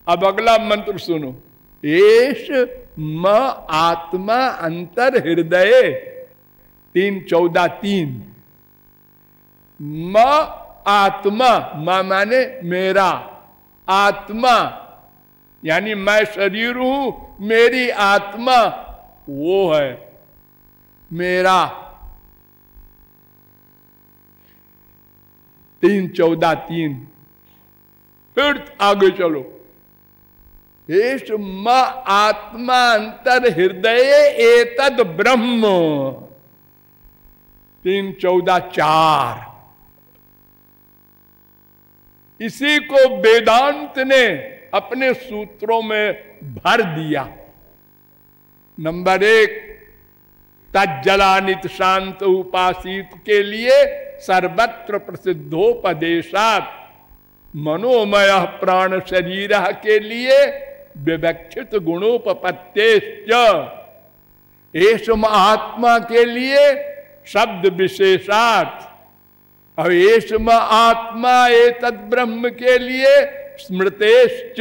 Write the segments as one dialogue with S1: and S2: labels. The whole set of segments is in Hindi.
S1: अब अगला मंत्र सुनो। एष म आत्मा अंतर हृदय 3:14 म आत्मा, म माने मेरा, आत्मा यानी मैं शरीर हूं, मेरी आत्मा वो है मेरा। 3:14 फिर आगे चलो। एष म आत्मा अंतर हृदय एतद ब्रह्म 3:14 इसी को वेदांत ने अपने सूत्रों में भर दिया। नंबर 1 तज्जलानित शांत उपासित के लिए सर्वत्र प्रसिद्धोपदेशात, मनोमय प्राण शरीर के लिए विवक्षित गुणोपपत्तेश्च, एषम आत्मा के लिए शब्द विशेषात, और एषम आत्मा एतद ब्रह्म के लिए स्मृतेश्च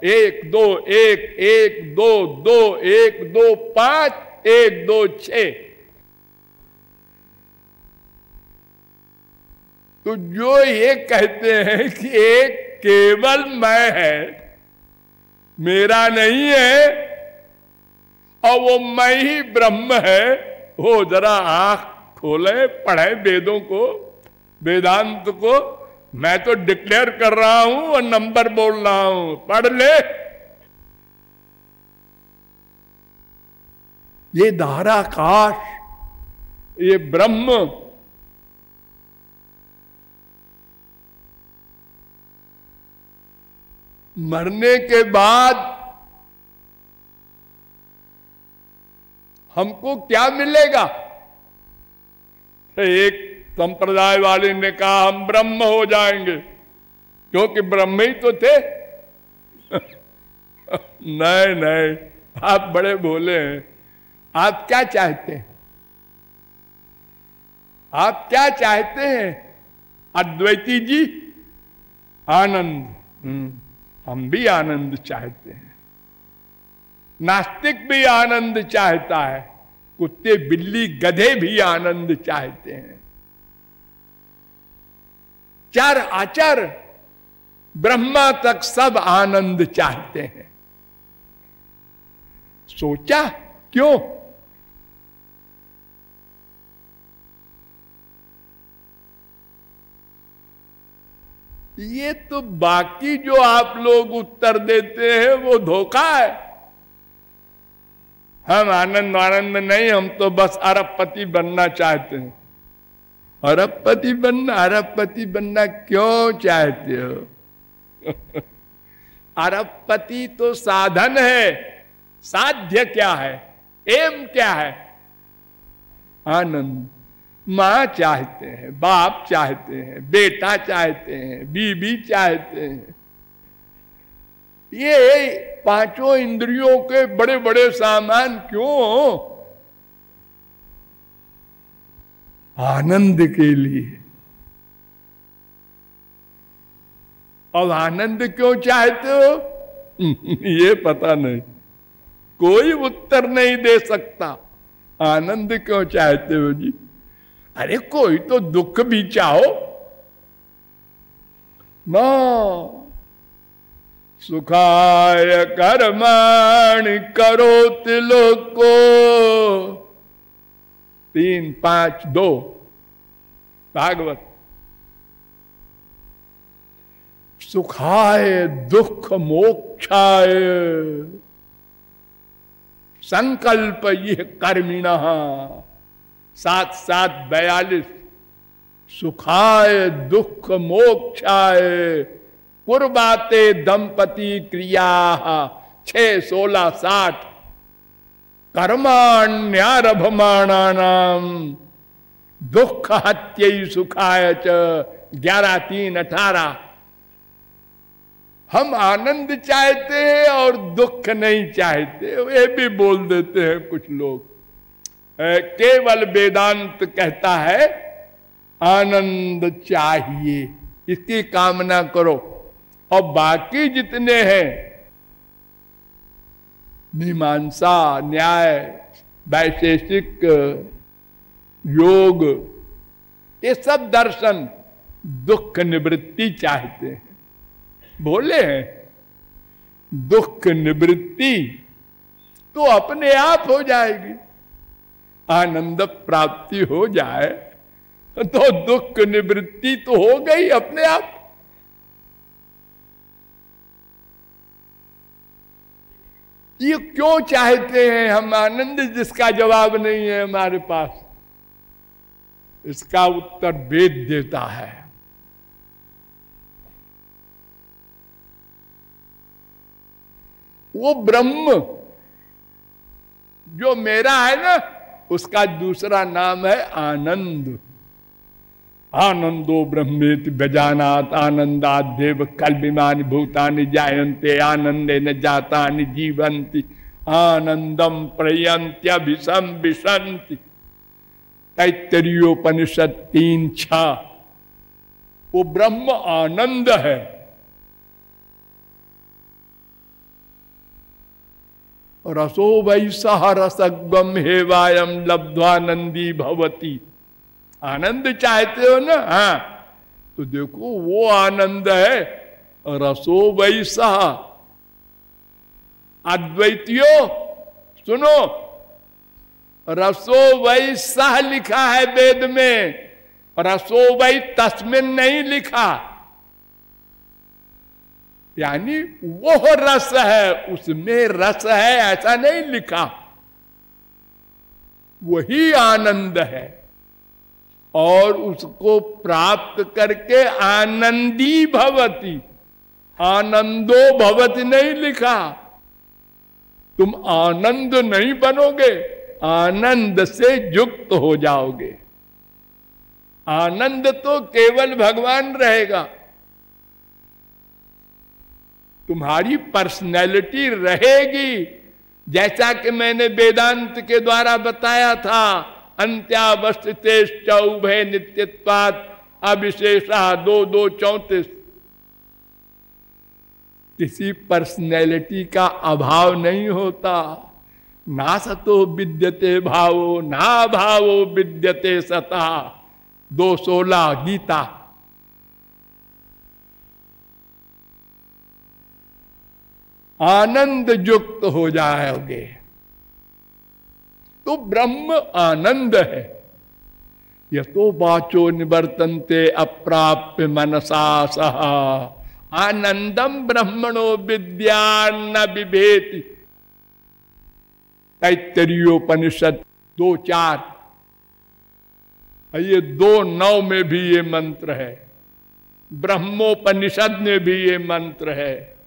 S1: 1 2 1 1 2 2 1 2 5 1 2 6। तो जो ये कहते हैं कि एक केवल मैं है, मेरा नहीं है, और वो मैं ही ब्रह्म है, वो जरा आंख खोले, पढ़े वेदों को, वेदांत को। मैं तो डिक्लेयर कर रहा हूं और नंबर बोल रहा हूं, पढ़ ले। ये धाराकाश, ये ब्रह्म मरने के बाद हमको क्या मिलेगा? तो एक संप्रदाय वाले ने कहा हम ब्रह्म हो जाएंगे, क्योंकि ब्रह्म ही तो थे। नहीं नहीं, आप बड़े भोले हैं। आप क्या चाहते हैं? आप क्या चाहते हैं अद्वैती जी? आनंद। हम भी आनंद चाहते हैं, नास्तिक भी आनंद चाहता है, कुत्ते बिल्ली गधे भी आनंद चाहते हैं। चर अचर ब्रह्मा तक सब आनंद चाहते हैं। सोचा क्यों? ये तो बाकी जो आप लोग उत्तर देते हैं वो धोखा है। हम आनंद आनंद नहीं, हम तो बस अरबपति बनना चाहते हैं। अरबपति बनना, अरबपति बनना क्यों चाहते हो? अरबपति तो साधन है, साध्य क्या है, एम क्या है? आनंद। मां चाहते हैं, बाप चाहते हैं, बेटा चाहते हैं, बीबी चाहते हैं। ये पांचों इंद्रियों के बड़े बड़े सामान क्यों? आनंद के लिए। अब आनंद क्यों चाहते हो? ये पता नहीं, कोई उत्तर नहीं दे सकता। आनंद क्यों चाहते हो जी? अरे कोई तो दुख भी चाहो ना। सुखाय कर्माणि करोति लोको 3:5:2 भागवत। सुखाय दुख मोक्षाय संकल्प ये कर्मिणः 7:42। सुखाय दुख मोक्षाय कुर्बाते दंपति क्रिया 6:16-60। कर्माण्यरभमाणानाम दुख हत्यै सुखाय च 11:3-18। हम आनंद चाहते हैं और दुख नहीं चाहते, ये भी बोल देते हैं कुछ लोग। केवल वेदांत कहता है आनंद चाहिए, इसकी कामना करो, और बाकी जितने हैं मीमांसा, न्याय, वैशेषिक, योग, ये सब दर्शन दुख निवृत्ति चाहते हैं। बोले हैं दुख निवृत्ति तो अपने आप हो जाएगी, आनंद प्राप्ति हो जाए तो दुख निवृत्ति तो हो गई अपने आप। ये क्यों चाहते हैं हम आनंद, जिसका जवाब नहीं है हमारे पास। इसका उत्तर वेद देता है। वो ब्रह्म जो मेरा है ना, उसका दूसरा नाम है आनंद। आनंदो ब्रह्मेति व्यजानात् आनंदादेव कल्पिमानि भूतानि जायन्ते आनंदेन जातानि जीवन्ति आनंदम प्रयन्त्यभिसंविशन्ति। तैत्तरीयोपनिषद 3:6। वो ब्रह्म आनंद है। रसो वैसह रसगम हेवायम लब्ध्वानंदी भवती। आनंद चाहते हो ना, हाँ, तो देखो वो आनंद है रसो वैसह। अद्वैतियों सुनो, रसो वैसह लिखा है वेद में, रसो वै तस्मिन नहीं लिखा। यानी वो रस है, उसमें रस है ऐसा नहीं लिखा। वही आनंद है और उसको प्राप्त करके आनंदी भवति, आनंदो भवति नहीं लिखा। तुम आनंद नहीं बनोगे, आनंद से युक्त हो जाओगे। आनंद तो केवल भगवान रहेगा। तुम्हारी पर्सनैलिटी रहेगी, जैसा कि मैंने वेदांत के द्वारा बताया था। अंत्यावस्थितेश्च उभय नित्यत्वात् अविशेषा 2:2:34। किसी पर्सनैलिटी का अभाव नहीं होता। ना सतो विद्यते भावो ना भावो विद्यते सता 2:16 गीता। आनंद युक्त हो जाओगे तो ब्रह्म आनंद है। यतो वाचो निवर्तन्ते अप्राप्य मनसा सह आनंदम ब्रह्मणो विद्यान्न बिभेति। तैत्तरीयोपनिषद 2:4। ये 2:9 में भी ये मंत्र है, ब्रह्मोपनिषद में भी ये मंत्र है,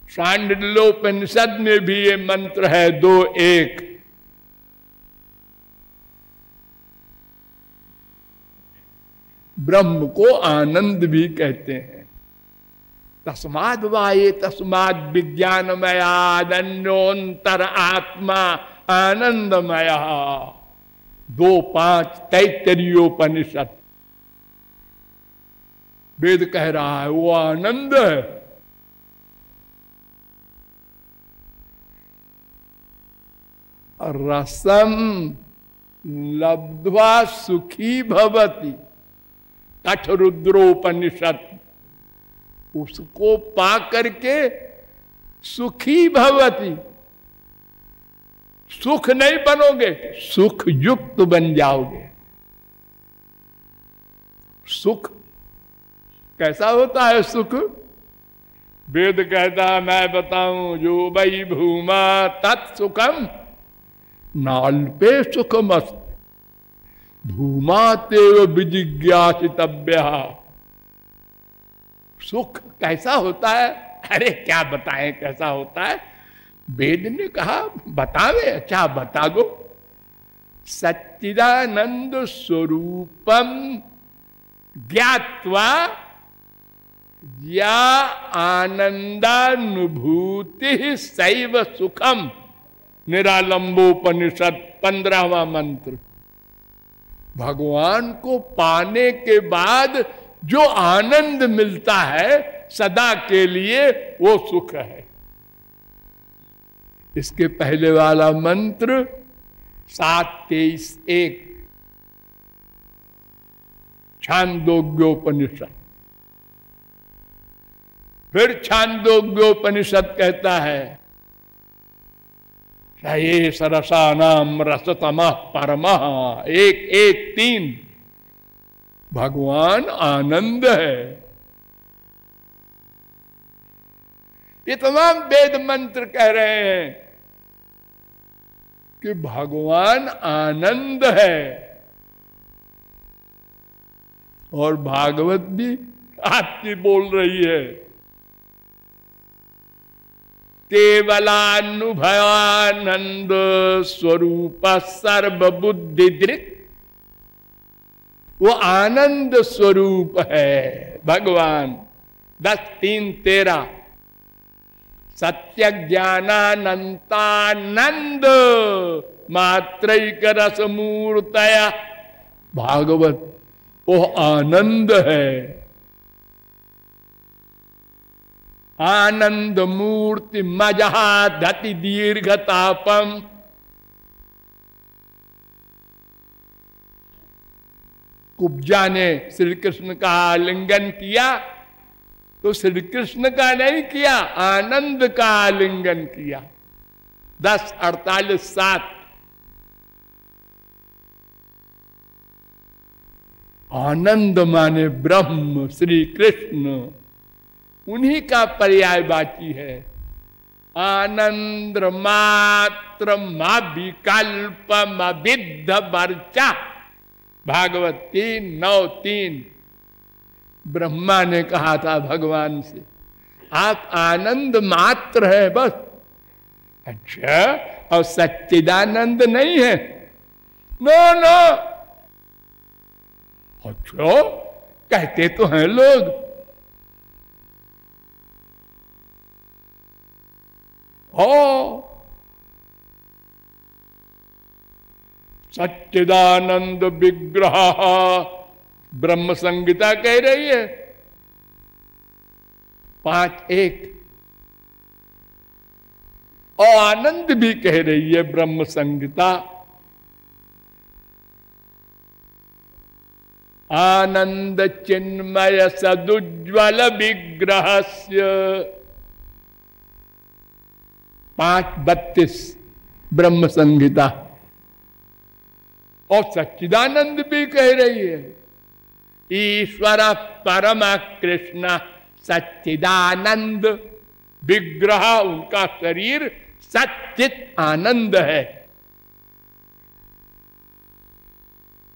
S1: शांडिल्योपनिषद में भी ये मंत्र है 2:1। ब्रह्म को आनंद भी कहते हैं। तस्माद् वाये तस्माद् विज्ञानमयादन्योन्तर आत्मा आनंदमय 2:5 तैत्तरीयोपनिषद। वेद कह रहा है वो आनंद है। रसम लब्ध्वा सुखी भवति कठरुद्रोपनिषद। उसको पा करके सुखी भवति, सुख नहीं बनोगे, सुख युक्त बन जाओगे। सुख कैसा होता है सुख? वेद कहता है मैं बताऊं, जो वै भूमा तत्सुखम नाल्पे सुखमस्त भूमा तेव विजिज्ञासितव्य। सुख कैसा होता है? अरे क्या बताएं कैसा होता है। वेद ने कहा बतावे, अच्छा बता दो। सच्चिदानंद स्वरूपम ज्ञात्वा या आनंदानुभूति सैव सुखम। निरालंबोपनिषद 15वां मंत्र। भगवान को पाने के बाद जो आनंद मिलता है सदा के लिए, वो सुख है। इसके पहले वाला मंत्र 7:23:1 छांदोग्योपनिषद। फिर छांदोग्योपनिषद कहता है ये सरसानाम रसतमः परमः 1:1:3 भगवान आनंद है। ये तमाम वेद मंत्र कह रहे हैं कि भगवान आनंद है। और भागवत भी आपकी बोल रही है केवलानुभवानंद स्वरूप सर्वबुद्धि दृक्। वो आनंद स्वरूप है भगवान। 10:3-13 सत्य ज्ञानानंतानंद मात्रैक रस मूर्तया। भागवत वो आनंद है। आनंद मूर्ति मजहा धति दीर्घतापम। कुब्जा ने श्री कृष्ण का आलिंगन किया तो श्री कृष्ण का नहीं किया, आनंद का आलिंगन किया। 10:48-7 आनंद माने ब्रह्म श्री कृष्ण, उन्हीं का पर्यायवाची है। आनंद मात्र विकल्प विद्ध वर्चा। भागवत 3:9-3 ब्रह्मा ने कहा था भगवान से आप आनंद मात्र है बस। अच्छा, और सच्चिदानंद नहीं है? No no. अच्छा, कहते तो हैं लोग। हो सच्चिदानंद विग्रह ब्रह्म संहिता कह रही है 5:1। और आनंद भी कह रही है ब्रह्म संहिता। आनंद चिन्मय सदुज्वल विग्रहस्य 5:32 ब्रह्म संहिता। और सच्चिदानंद भी कह रही है ईश्वर परम कृष्ण सच्चिदानंद विग्रह। उनका शरीर सच्चित आनंद है।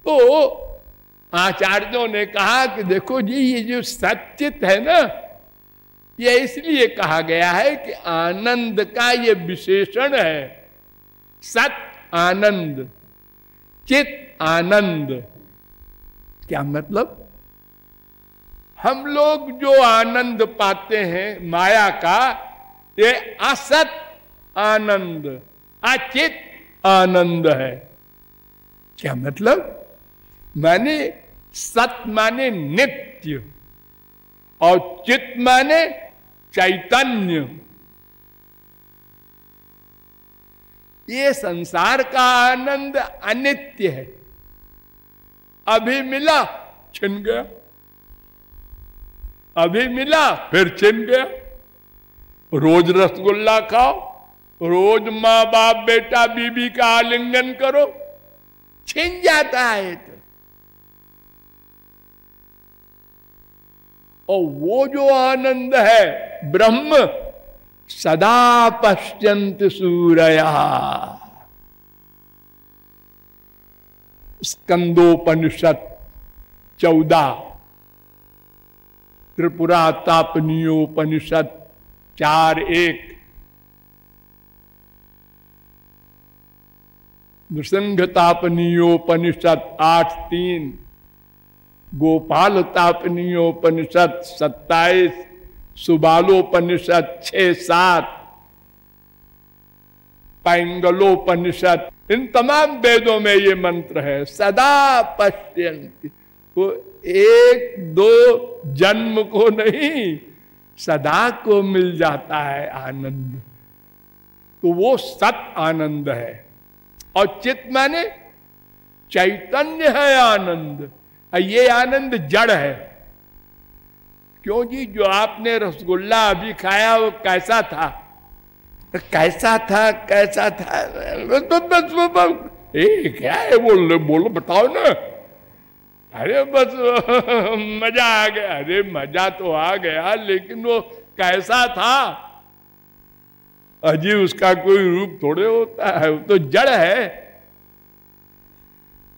S1: तो आचार्यों ने कहा कि देखो जी, ये जो सच्चित है ना, ये इसलिए कहा गया है कि आनंद का ये विशेषण है। सत आनंद, चित आनंद। क्या मतलब? हम लोग जो आनंद पाते हैं माया का, ये असत आनंद, अचित आनंद है। क्या मतलब? माने सत माने नित्य और चित माने चैतन्य। ये संसार का आनंद अनित्य है। अभी मिला छिन गया, अभी मिला फिर छिन गया। रोज रसगुल्ला खाओ, रोज माँ बाप बेटा बीबी का आलिंगन करो, छिन जाता है। तो और वो जो आनंद है ब्रह्म, सदा पश्यन्ति सूरया। स्कंदोपनिषद 14, त्रिपुरा तापनीयोपनिषद 4:1, नृसिंह तापनीयोपनिषद 8:3, गोपाल तापनीयोपनिषद 27, सुबालोपनिषद 6-7, पैंगलोपनिषद, इन तमाम वेदों में ये मंत्र है सदा पश्यन्ति। वो 1-2 जन्म को नहीं, सदा को मिल जाता है आनंद। तो वो सत आनंद है। और चित माने चैतन्य है आनंद। ये आनंद जड़ है। क्यों जी? जो आपने रसगुल्ला अभी खाया वो कैसा था? कैसा था, कैसा था? क्या है? बोलो बताओ ना। अरे बस मजा आ गया। अरे मजा तो आ गया, लेकिन वो कैसा था? अजी उसका कोई रूप थोड़े होता है, वो तो जड़ है।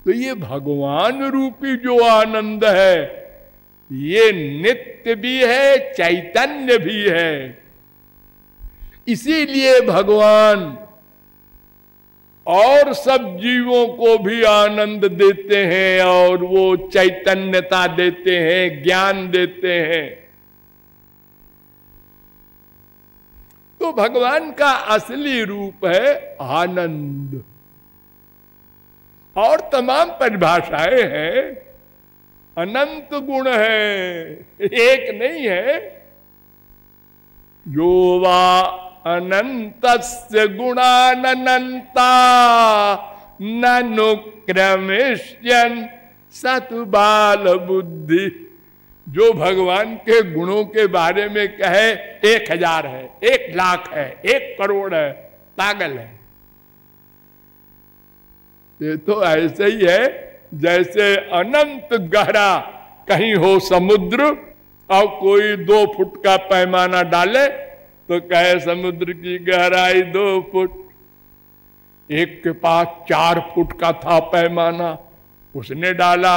S1: तो ये भगवान रूपी जो आनंद है, ये नित्य भी है, चैतन्य भी है। इसीलिए भगवान और सब जीवों को भी आनंद देते हैं, और वो चैतन्यता देते हैं, ज्ञान देते हैं। तो भगवान का असली रूप है आनंद। और तमाम परिभाषाएं हैं। अनंत गुण है, एक नहीं है। यो वा अनंतस्य गुणानंता ननुक्रमिष्यन् सतु बाल बुद्धि। जो भगवान के गुणों के बारे में कहे 1000 है, 1,00,000 है, 1 करोड़ है, पागल है। ये तो ऐसे ही है जैसे अनंत गहरा कहीं हो समुद्र, और कोई 2 फुट का पैमाना डाले तो कहे समुद्र की गहराई 2 फुट। एक के पास 4 फुट का था पैमाना, उसने डाला,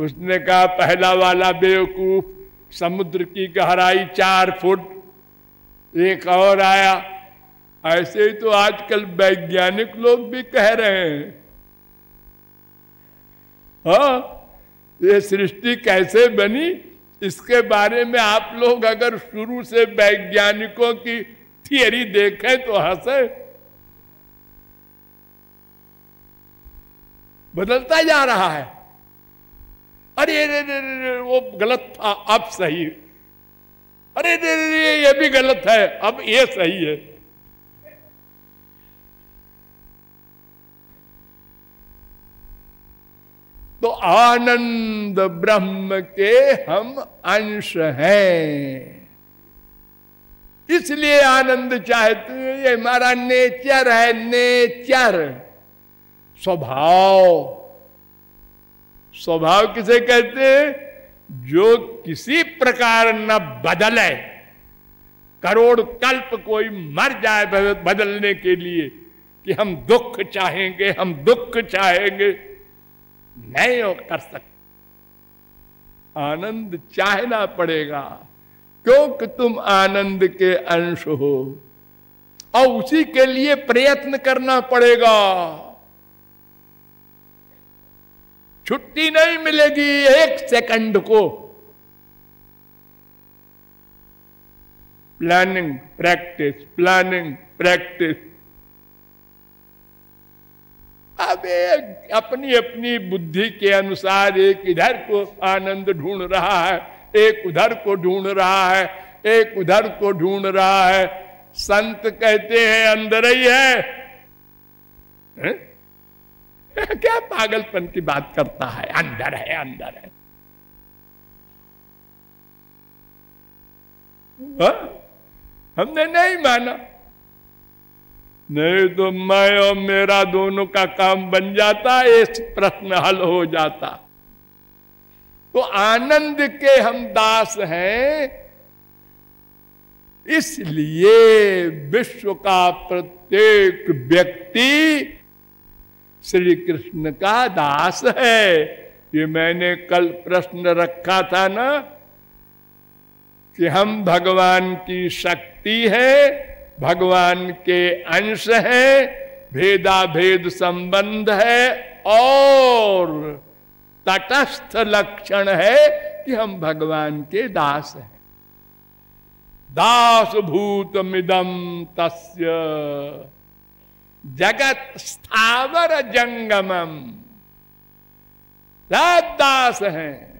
S1: उसने कहा पहला वाला बेवकूफ, समुद्र की गहराई 4 फुट। एक और आया। ऐसे ही तो आजकल वैज्ञानिक लोग भी कह रहे हैं। हाँ, ये सृष्टि कैसे बनी, इसके बारे में आप लोग अगर शुरू से वैज्ञानिकों की थियरी देखें तो हंसे। बदलता जा रहा है। अरे वो गलत था, अब सही। अरे ये भी गलत है, अब ये सही है। तो आनंद ब्रह्म के हम अंश हैं, इसलिए आनंद चाहते हैं। ये हमारा नेचर है, नेचर, स्वभाव। स्वभाव किसे कहते हैं? जो किसी प्रकार न बदले। करोड़ कल्प कोई मर जाए बदलने के लिए कि हम दुख चाहेंगे, हम दुख चाहेंगे, नहीं हो कर सकते। आनंद चाहना पड़ेगा, क्योंकि तुम आनंद के अंश हो, और उसी के लिए प्रयत्न करना पड़ेगा। छुट्टी नहीं मिलेगी 1 सेकंड को। Planning practice, planning practice. अब अपनी अपनी बुद्धि के अनुसार एक इधर को आनंद ढूंढ रहा है, एक उधर को ढूंढ रहा है, एक उधर को ढूंढ रहा है। संत कहते हैं अंदर ही है, क्या पागलपन की बात करता है? अंदर है, अंदर है। हमने नहीं माना, नहीं तो मैं और मेरा दोनों का काम बन जाता, इस प्रश्न हल हो जाता। तो आनंद के हम दास हैं, इसलिए विश्व का प्रत्येक व्यक्ति श्री कृष्ण का दास है। ये मैंने कल प्रश्न रखा था ना कि हम भगवान की शक्ति है, भगवान के अंश है, भेदा भेद संबंध है, और तटस्थ लक्षण है कि हम भगवान के दास हैं। दास भूतमिदं तस्य जगत स्थावर जंगमम। सब दास हैं।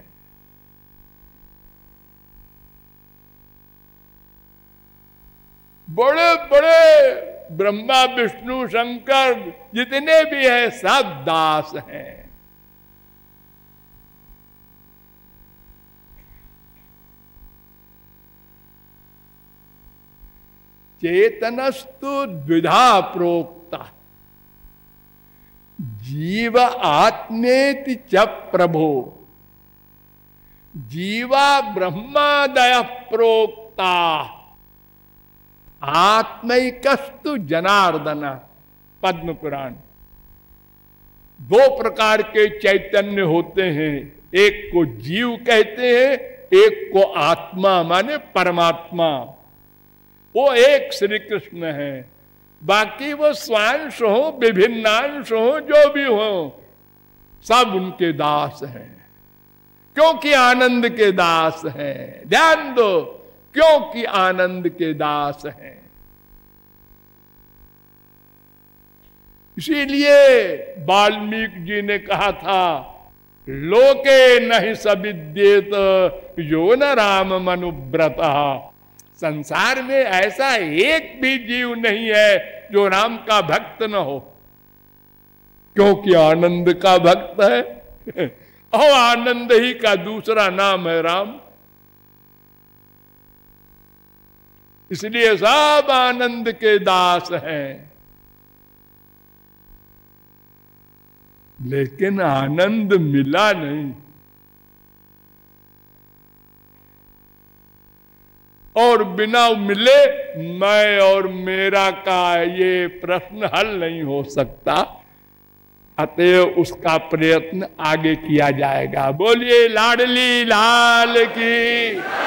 S1: बड़े बड़े ब्रह्मा विष्णु शंकर जितने भी हैं सब दास हैं। चेतनस्तु द्विधा प्रोक्ता जीव आत्मेति च प्रभो जीवा ब्रह्मादय प्रोक्ता आत्मैकस्तु जनार्दन। पद्म पुराण। दो प्रकार के चैतन्य होते हैं, एक को जीव कहते हैं, एक को आत्मा माने परमात्मा। वो एक श्री कृष्ण है, बाकी वो स्वांश हो विभिन्नांश हो जो भी हो सब उनके दास हैं, क्योंकि आनंद के दास हैं। ध्यान दो, क्योंकि आनंद के दास हैं। इसीलिए वाल्मीकि जी ने कहा था लोके नहीं सविद्येत यो न राम मनुव्रत। संसार में ऐसा एक भी जीव नहीं है जो राम का भक्त न हो, क्योंकि आनंद का भक्त है और आनंद ही का दूसरा नाम है राम। इसलिए सब आनंद के दास हैं। लेकिन आनंद मिला नहीं, और बिना मिले मैं और मेरा का ये प्रश्न हल नहीं हो सकता। अतएव उसका प्रयत्न आगे किया जाएगा। बोलिए लाडली लाल की।